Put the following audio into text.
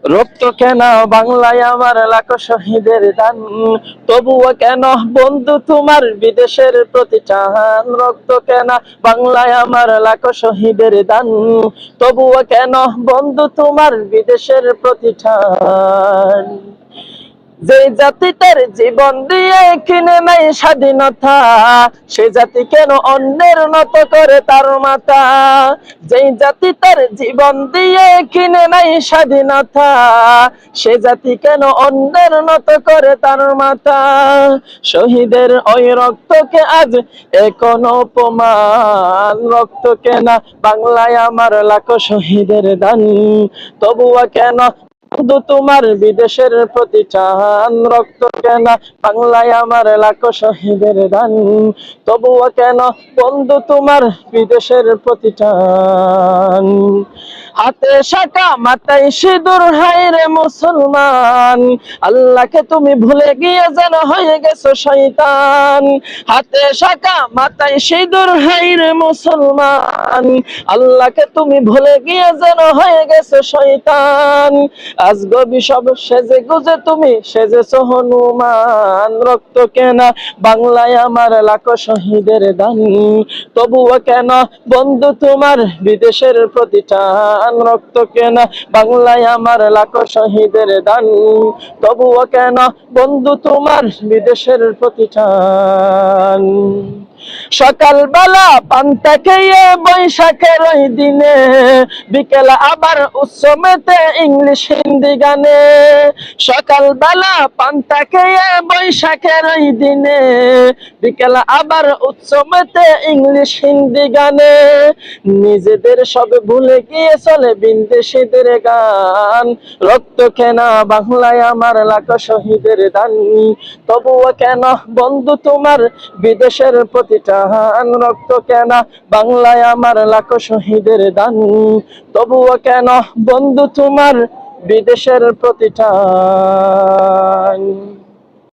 রক্ত কেন বাংলায় আমার লাখো শহীদের দান, তবুও কেন বন্ধু তোমার বিদেশের প্রতিষ্ঠান। রক্ত কেন বাংলায় আমার লাখো শহীদের দান, তবুও কেন বন্ধু তোমার বিদেশের প্রতিষ্ঠান। যে জাতি তার জীবন দিয়ে কিনে নাই স্বাধীনতা, সে জাতি কেন অন্যের নত করে তার মাথা। যে জাতি তার জীবন দিয়ে কিনে নাই স্বাধীনতা, সে জাতি কেন অন্যের নত করে তার মাথা। শহীদের ওই রক্তকে আজ এখনো অপমান। রক্ত কেন বাংলায় আমার লাখো শহীদের দান, তবুও কেন বন্ধু তোমার বিদেশের প্রতিষ্ঠান। রক্ত কেন বাংলায় আমার লাখো শহীদের দান, তবুও কেন বন্ধু তোমার বিদেশের প্রতিষ্ঠান। হাতে শাখা মাথায় সিঁদুর, হায় রে মুসলমান, আল্লাহকে তুমি ভুলে গিয়ে যেন হয়ে গেছো শয়তান। হাতে শাখা মাথায় সিঁদুর, হায় রে মুসলমান, আল্লাহকে তুমি ভুলে গিয়ে যেন হয়ে গেছো শয়তান। আজগবি সব সেজে গুজে তুমি সেজেছো হনুমান। রক্ত কেন বাংলায় আমার লাখো শহীদের দান, তবুও কেন বন্ধু তোমার বিদেশের প্রতিষ্ঠান। রক্ত কেন বাংলায় আমার লাখো শহীদের দান, তবুও কেন বন্ধু তোমার বিদেশের প্রতিষ্ঠান। সকালবেলা পান্তা খেয়ে বৈশাখের ওই দিনে, বিকেল আবার উৎসবেতে ইংলিশ হিন্দি গানে। সকালবেলা পান্তা খেয়ে বৈশাখের ওই দিনে, বিকেল আবার উৎসবেতে ইংলিশ হিন্দি গানে। নিজেদের সব ভুলে গিয়ে চলে বিদেশিদের গান। রক্ত কেন বাংলায় আমার লাখো শহীদের দান, তবুও কেন বন্ধু তোমার বিদেশের প্রতিষ্ঠান। রক্ত কেন বাংলায় আমার লাখো শহীদের দান, তবুও কেন বন্ধু তোমার বিদেশের প্রতিষ্ঠান।